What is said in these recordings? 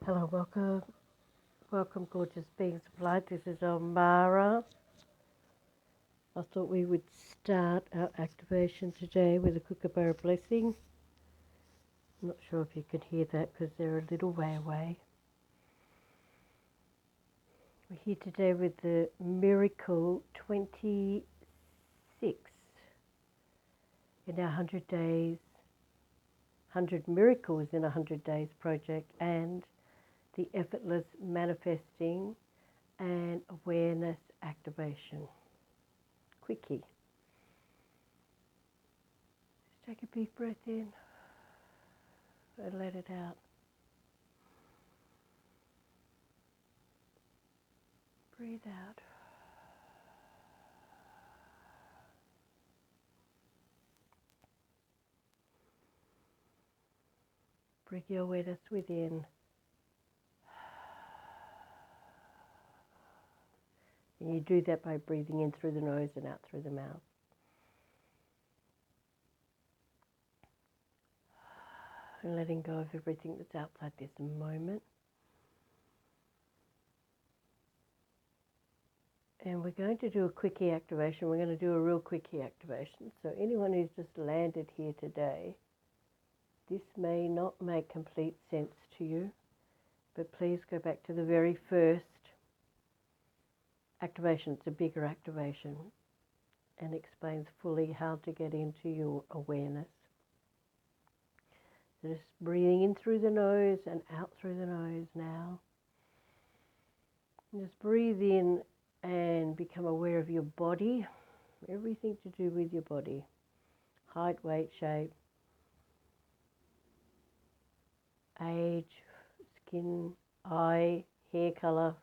Hello, welcome gorgeous beings of light. This is Omara. I thought we would start our activation today with a kookaburra blessing. I'm not sure if you can hear that because they're a little way away. We're here today with the Miracle 26 in our 100 days, 100 Miracles in 100 Days project, and the Effortless Manifesting and Awareness Activation. Quickie. Just take a big breath in and let it out. Breathe out. Bring your awareness within. And you do that by breathing in through the nose and out through the mouth. And letting go of everything that's outside this moment. And we're going to do a quickie activation. We're going to do a real quickie activation. So anyone who's just landed here today, this may not make complete sense to you, but please go back to the very first activation. It's a bigger activation and explains fully how to get into your awareness. So just breathing in through the nose and out through the nose now. And just breathe in and become aware of your body, everything to do with your body, height, weight, shape, age, skin, eye, hair color,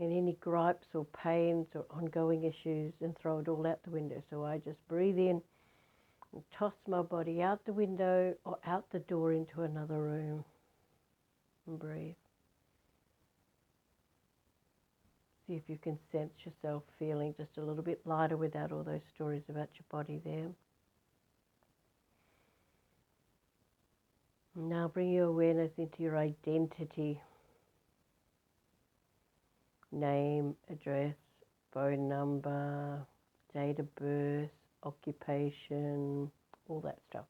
and any gripes or pains or ongoing issues, and throw it all out the window. So I just breathe in and toss my body out the window or out the door into another room and breathe. See if you can sense yourself feeling just a little bit lighter without all those stories about your body there. Now bring your awareness into your identity. Name, address, phone number, date of birth, occupation, all that stuff.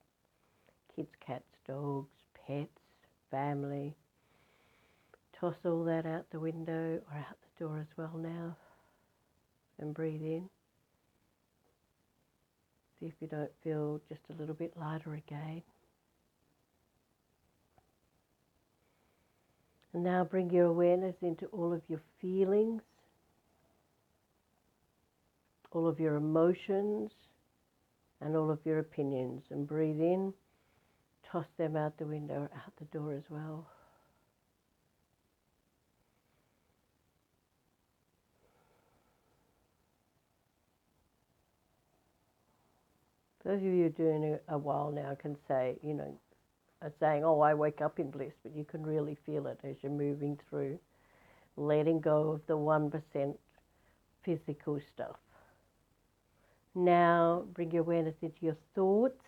Kids, cats, dogs, pets, family. Toss all that out the window or out the door as well now. And breathe in. See if you don't feel just a little bit lighter again. And now bring your awareness into all of your feelings, all of your emotions, and all of your opinions. And breathe in, toss them out the window or out the door as well. Those of you who are doing it a while now can say, are saying, oh, I wake up in bliss, but you can really feel it as you're moving through, letting go of the 1% physical stuff. Now bring your awareness into your thoughts,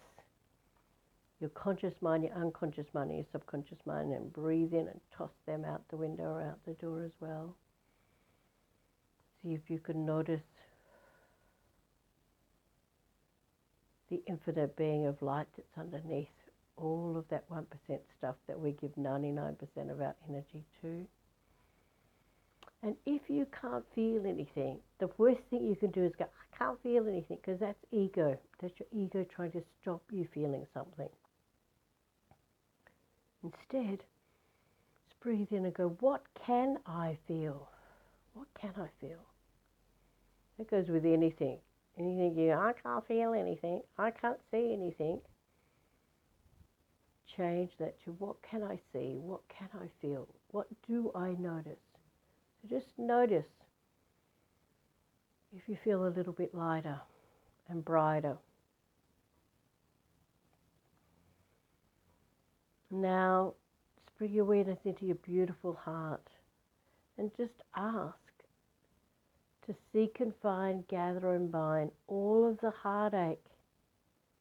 your conscious mind, your unconscious mind, and your subconscious mind, and breathe in and toss them out the window or out the door as well. See if you can notice the infinite being of light that's underneath all of that 1% stuff that we give 99% of our energy to. And if you can't feel anything, the worst thing you can do is go, I can't feel anything, because that's ego. That's your ego trying to stop you feeling something. Instead, just breathe in and go, what can I feel? What can I feel? That goes with anything. Anything you go, I can't feel anything, I can't see anything. Change that to what can I see? What can I feel? What do I notice? So just notice if you feel a little bit lighter and brighter. Now, just bring your awareness into your beautiful heart and just ask to seek and find, gather and bind all of the heartache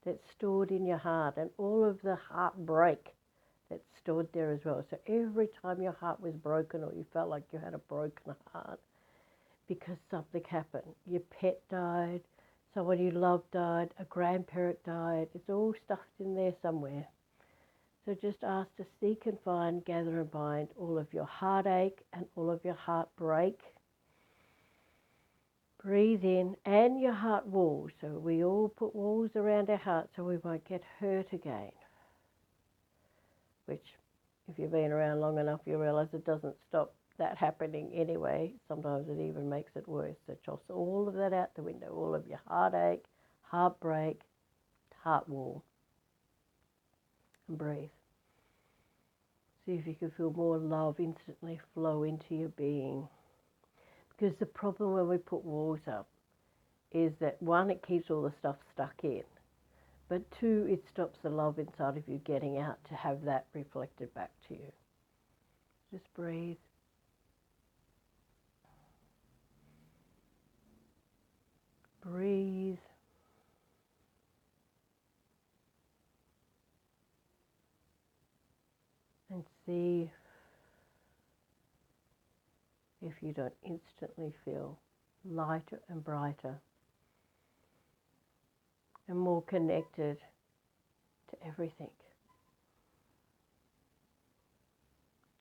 that's stored in your heart and all of the heartbreak that's stored there as well. So every time your heart was broken or you felt like you had a broken heart because something happened, your pet died, someone you loved died, a grandparent died, it's all stuffed in there somewhere. So just ask to seek and find, gather and bind all of your heartache and all of your heartbreak. Breathe in, and your heart walls. So we all put walls around our heart so we won't get hurt again. Which, if you've been around long enough, you realise it doesn't stop that happening anyway. Sometimes it even makes it worse. So toss all of that out the window, all of your heartache, heartbreak, heart wall. And breathe. See if you can feel more love instantly flow into your being. Because the problem when we put walls up is that, one, it keeps all the stuff stuck in. But two, it stops the love inside of you getting out to have that reflected back to you. Just breathe. Breathe. And see if you don't instantly feel lighter and brighter and more connected to everything.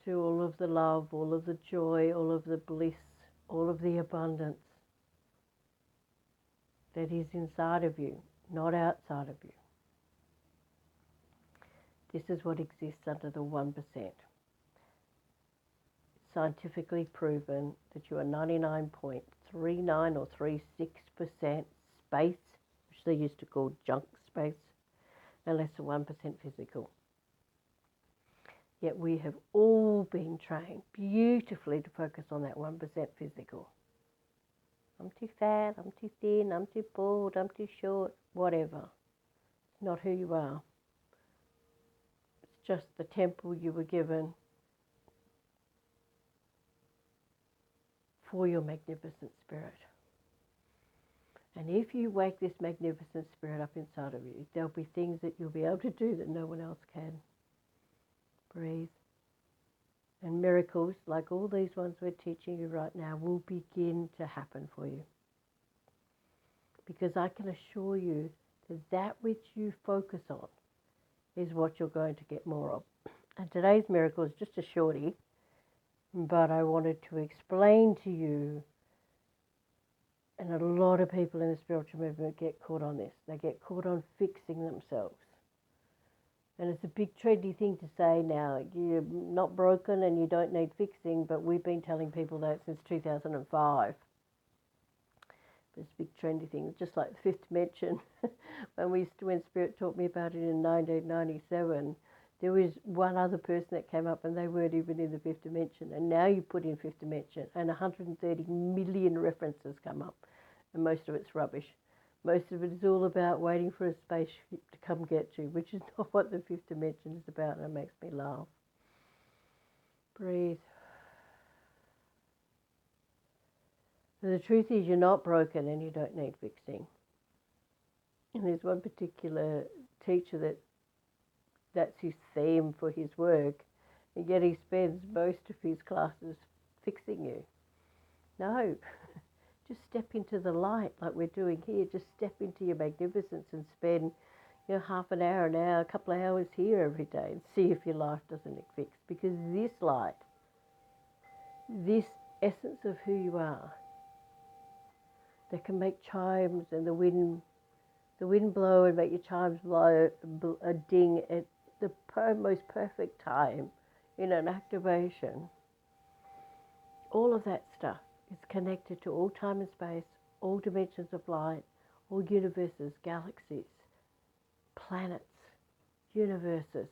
To all of the love, all of the joy, all of the bliss, all of the abundance that is inside of you, not outside of you. This is what exists under the 1%. It's scientifically proven that you are 99.39 or 36% space, which they used to call junk space, and less than 1% physical. Yet we have all been trained beautifully to focus on that 1% physical. I'm too fat, I'm too thin, I'm too bald, I'm too short, whatever. It's not who you are. It's just the temple you were given for your magnificent spirit. And if you wake this magnificent spirit up inside of you, there'll be things that you'll be able to do that no one else can. Breathe. And miracles, like all these ones we're teaching you right now, will begin to happen for you. Because I can assure you that that which you focus on is what you're going to get more of. And today's miracle is just a shorty, but I wanted to explain to you, and a lot of people in the spiritual movement get caught on this. They get caught on fixing themselves. And it's a big trendy thing to say now. You're not broken and you don't need fixing, but we've been telling people that since 2005. It's a big trendy thing, just like the fifth dimension. when Spirit taught me about it in 1997, there was one other person that came up and they weren't even in the fifth dimension. And now you put in fifth dimension and 130 million references come up. And most of it's rubbish. Most of it is all about waiting for a spaceship to come get you, which is not what the fifth dimension is about, and it makes me laugh. Breathe. So the truth is you're not broken and you don't need fixing. And there's one particular teacher that's his theme for his work, and yet he spends most of his classes fixing you. No. Just step into the light like we're doing here. Just step into your magnificence and spend, half an hour, a couple of hours here every day and see if your life doesn't get fixed. Because this light, this essence of who you are, that can make chimes and the wind blow and make your chimes blow a ding at the most perfect time in an activation. All of that stuff. It's connected to all time and space, all dimensions of light, all universes, galaxies, planets, universes.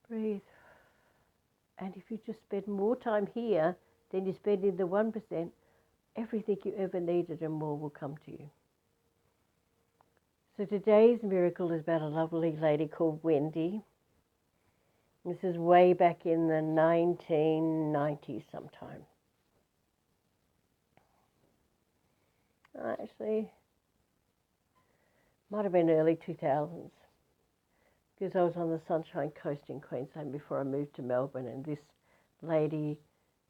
Breathe. And if you just spend more time here than you spend in the 1%, everything you ever needed and more will come to you. So today's miracle is about a lovely lady called Wendy. This is way back in the 1990s sometime. Actually, might have been early 2000s. because I was on the Sunshine Coast in Queensland before I moved to Melbourne, and this lady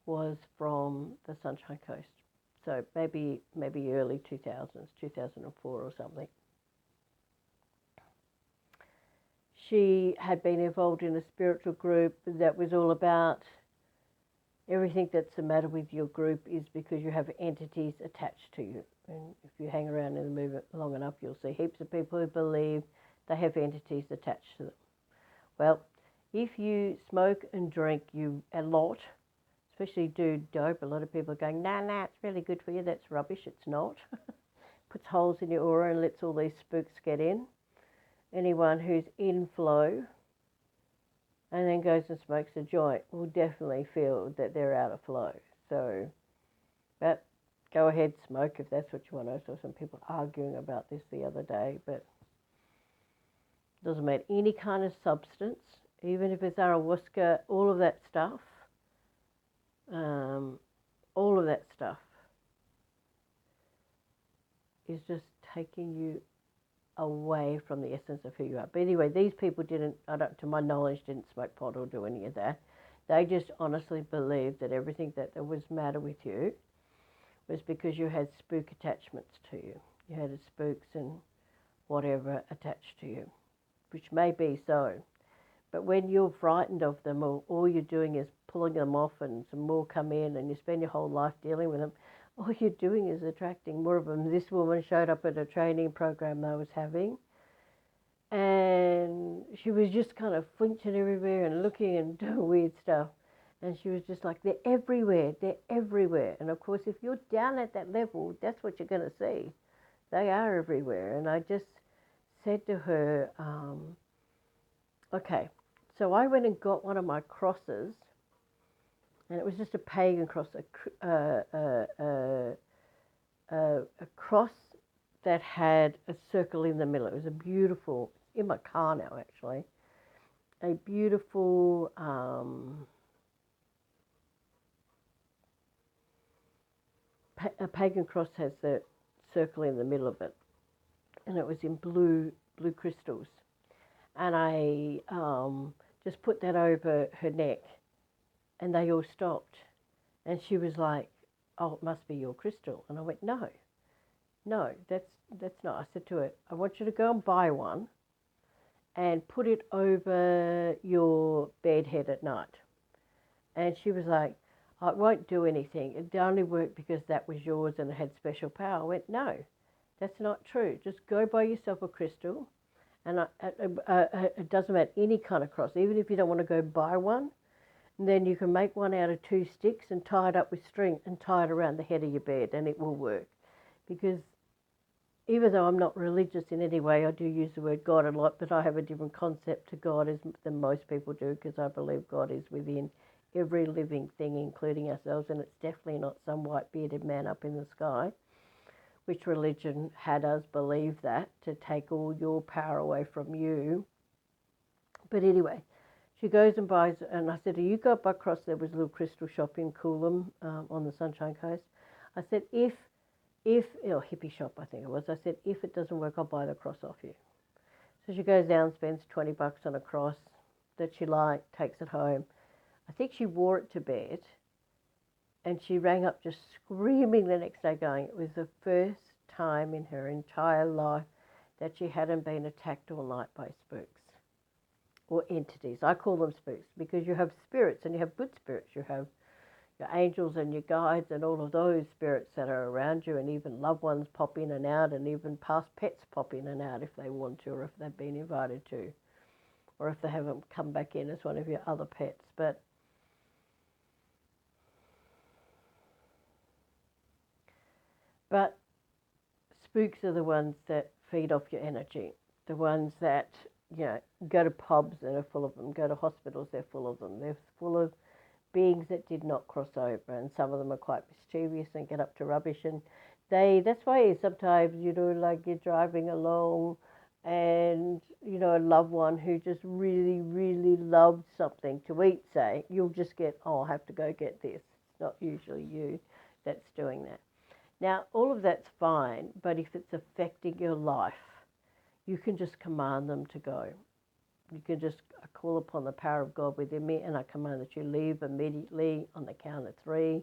was from the Sunshine Coast. So maybe early 2000s, 2004 or something. She had been involved in a spiritual group that was all about everything that's the matter with your group is because you have entities attached to you. And if you hang around in the movement long enough, you'll see heaps of people who believe they have entities attached to them. Well, if you smoke and drink a lot, especially do dope, a lot of people are going, nah, it's really good for you. That's rubbish. It's not. Puts holes in your aura and lets all these spooks get in. Anyone who's in flow and then goes and smokes a joint will definitely feel that they're out of flow. So, but go ahead, smoke if that's what you want. I saw some people arguing about this the other day, but it doesn't matter. Any kind of substance, even if it's ayahuasca, all of that stuff, is just taking you away from the essence of who you are. But anyway, these people to my knowledge, didn't smoke pot or do any of that. They just honestly believed that everything that was matter with you was because you had spook attachments to you. You had spooks and whatever attached to you, which may be so. But when you're frightened of them, or all you're doing is pulling them off and some more come in and you spend your whole life dealing with them, all you're doing is attracting more of them. This woman showed up at a training program I was having, and she was just kind of flinching everywhere and looking and doing weird stuff. And she was just like, they're everywhere. And of course, if you're down at that level, that's what you're going to see. They are everywhere. And I just said to her, okay, so I went and got one of my crosses, and it was just a pagan cross, a cross that had a circle in the middle. It was a beautiful, in my car now actually, a beautiful a pagan cross has the circle in the middle of it, and it was in blue crystals. And I just put that over her neck, and they all stopped. And she was like, oh, it must be your crystal. And I went, no, that's not. I said to her, I want you to go and buy one and put it over your bed head at night. And she was like, oh, it won't do anything. It only worked because that was yours and it had special power. I went, no, that's not true. Just go buy yourself a crystal. And it doesn't matter, any kind of cross. Even if you don't want to go buy one, then you can make one out of 2 sticks and tie it up with string and tie it around the head of your bed, and it will work. Because even though I'm not religious in any way, I do use the word God a lot, but I have a different concept to God than most people do, because I believe God is within every living thing, including ourselves, and it's definitely not some white bearded man up in the sky, which religion had us believe that, to take all your power away from you. But anyway, she goes and buys, and I said, you go up across, there was a little crystal shop in Coolum on the Sunshine Coast. I said, if hippie shop I think it was, I said, if it doesn't work, I'll buy the cross off you. So she goes down, spends $20 on a cross that she liked, takes it home. I think she wore it to bed, and she rang up just screaming the next day going, it was the first time in her entire life that she hadn't been attacked all night by spooks or entities. I call them spooks because you have spirits and you have good spirits. You have your angels and your guides and all of those spirits that are around you, and even loved ones pop in and out, and even past pets pop in and out if they want to, or if they've been invited to, or if they haven't come back in as one of your other pets. But spooks are the ones that feed off your energy, the ones that, go to pubs and are full of them, go to hospitals, they're full of them. They're full of beings that did not cross over, and some of them are quite mischievous and get up to rubbish. And that's why sometimes, like you're driving along and, a loved one who just really, really loved something to eat, say, you'll just get, oh, I have to go get this. It's not usually you that's doing that. Now, all of that's fine, but if it's affecting your life, you can just command them to go. you can just call upon the power of God within me, and I command that you leave immediately on the count of 3,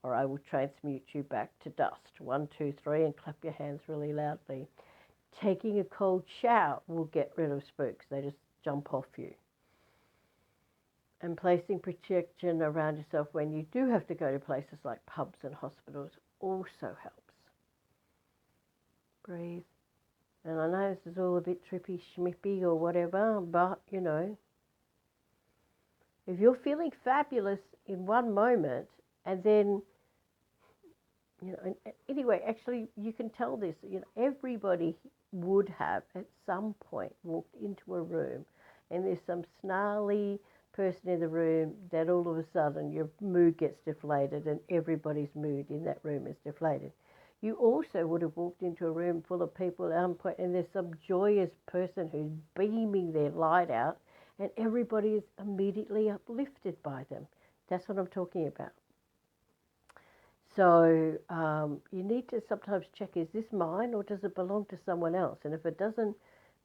or I will transmute you back to dust. 1, 2, 3, and clap your hands really loudly. Taking a cold shower will get rid of spooks. They just jump off you. And placing protection around yourself when you do have to go to places like pubs and hospitals also helps. Breathe. And I know this is all a bit trippy, schmippy or whatever, but, you know, if you're feeling fabulous in one moment and then, you know, anyway, actually you can tell this, you know, everybody would have at some point walked into a room and there's some snarly person in the room that all of a sudden your mood gets deflated and everybody's mood in that room is deflated. You also would have walked into a room full of people and there's some joyous person who's beaming their light out and everybody is immediately uplifted by them. That's what I'm talking about. So you need to sometimes check, is this mine or does it belong to someone else? And if it doesn't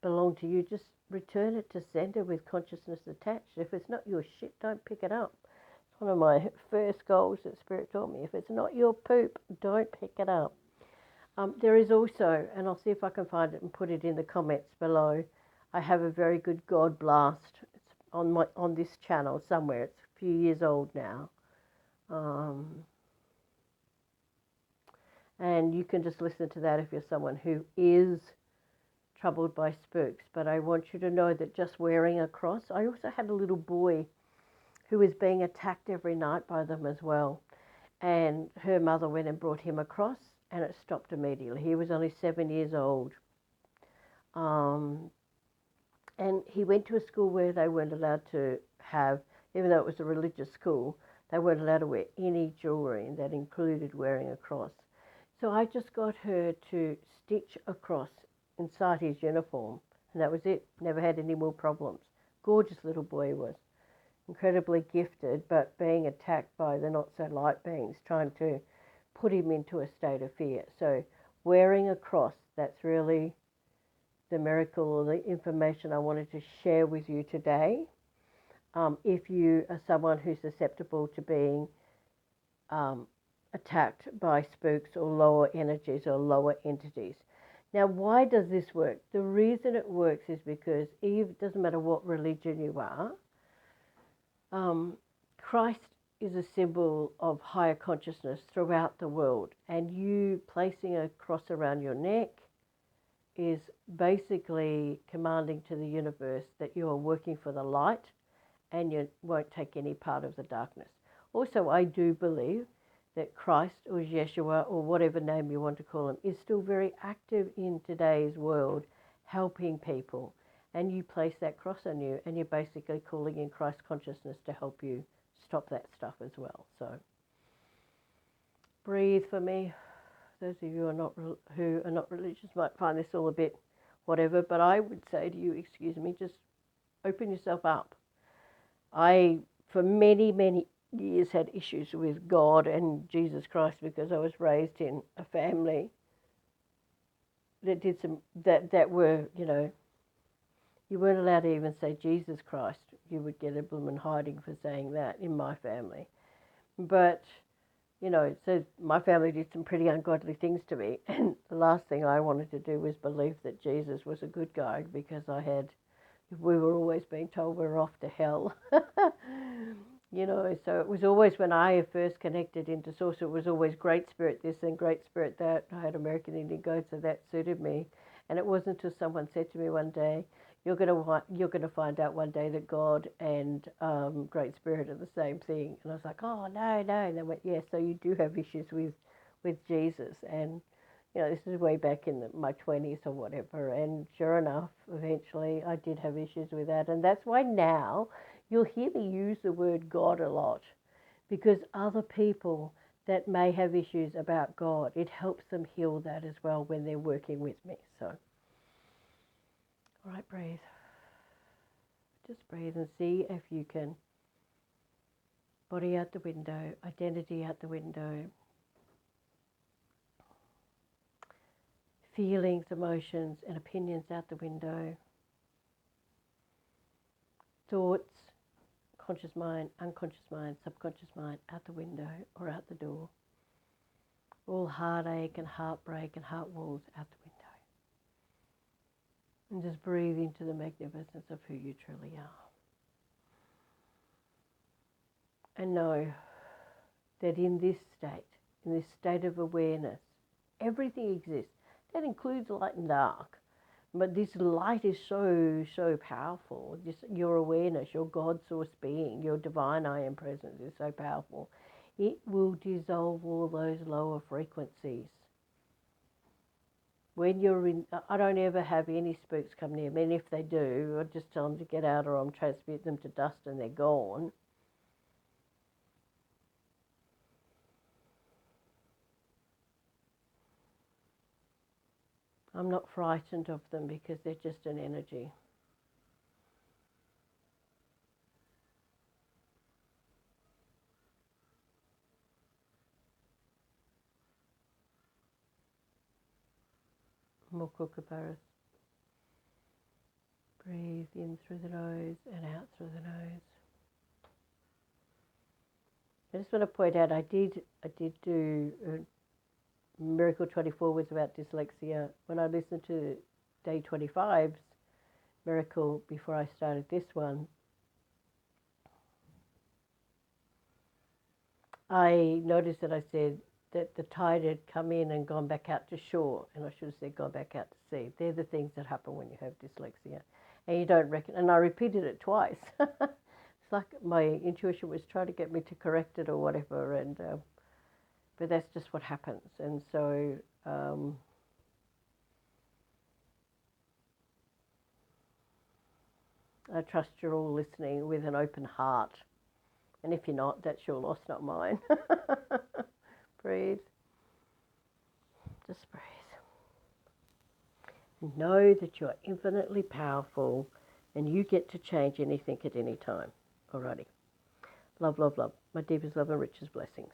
belong to you, just return it to sender with consciousness attached. If it's not your shit, don't pick it up. It's one of my first goals that Spirit taught me. If it's not your poop, don't pick it up. There is also, and I'll see if I can find it and put it in the comments below, I have a very good God blast. It's on this channel somewhere. It's a few years old now. And you can just listen to that if you're someone who is troubled by spooks. But I want you to know that just wearing a cross, I also had a little boy who was being attacked every night by them as well. And her mother went and brought him a cross and it stopped immediately. He was only 7 years old. And he went to a school where they weren't allowed to have, even though it was a religious school, they weren't allowed to wear any jewelry, and that included wearing a cross. So I just got her to stitch a cross inside his uniform, and that was it. Never had any more problems. Gorgeous little boy he was. Incredibly gifted, but being attacked by the not-so-light beings, trying to put him into a state of fear. So wearing a cross, that's really the miracle or the information I wanted to share with you today. If you are someone who's susceptible to being attacked by spooks or lower energies or lower entities. Now, why does this work? The reason it works is because it doesn't matter what religion you are, Christ is a symbol of higher consciousness throughout the world, and you placing a cross around your neck is basically commanding to the universe that you are working for the light and you won't take any part of the darkness. Also, I do believe that Christ or Yeshua or whatever name you want to call him is still very active in today's world, helping people. And you place that cross on you and you're basically calling in Christ consciousness to help you stop that stuff as well. So breathe for me. Those of you who are not religious might find this all a bit whatever, but I would say to you, excuse me, just open yourself up. I, for many, many years, had issues with God and Jesus Christ because I was raised in a family that did that were, you know, you weren't allowed to even say Jesus Christ. You would get a bloomin' hiding for saying that in my family. But, you know, so my family did some pretty ungodly things to me. And the last thing I wanted to do was believe that Jesus was a good guy because we were always being told we were off to hell. You know, so it was always when I first connected into Source, it was always Great Spirit this and Great Spirit that. I had American Indian goats, so that suited me. And it wasn't until someone said to me one day, you're going to find out one day that God and Great Spirit are the same thing. And I was like, oh, no. And they went, yeah, so you do have issues with Jesus. And, you know, this is way back in my 20s or whatever. And sure enough, eventually I did have issues with that. And that's why now you'll hear me use the word God a lot, because other people that may have issues about God, it helps them heal that as well when they're working with me. So, all right, breathe. Just breathe and see if you can. Body out the window, identity out the window. Feelings, emotions, and opinions out the window. thoughts, conscious mind, unconscious mind, subconscious mind, out the window or out the door. All heartache and heartbreak and heart walls out the window. And just breathe into the magnificence of who you truly are. And know that in this state of awareness, everything exists. That includes light and dark. But this light is so, so powerful. Just your awareness, your God source being, your divine I am presence is so powerful. It will dissolve all those lower frequencies. When you're in, I don't ever have any spooks come near me, and if they do, I just tell them to get out or I'm transmute them to dust and they're gone. I'm not frightened of them because they're just an energy. More kookaburras. Breathe in through the nose and out through the nose. I just want to point out I did do Miracle 24 was about dyslexia. When I listened to Day 25's Miracle before I started this one, I noticed that I said that the tide had come in and gone back out to shore, and I should have said gone back out to sea. They're the things that happen when you have dyslexia. And you don't reckon, and I repeated it twice. It's like my intuition was trying to get me to correct it or whatever, and but that's just what happens. And so I trust you're all listening with an open heart. And if you're not, that's your loss, not mine. Breathe. Just breathe. Know that you are infinitely powerful and you get to change anything at any time. Alrighty. Love, love, love. My deepest love and richest blessings.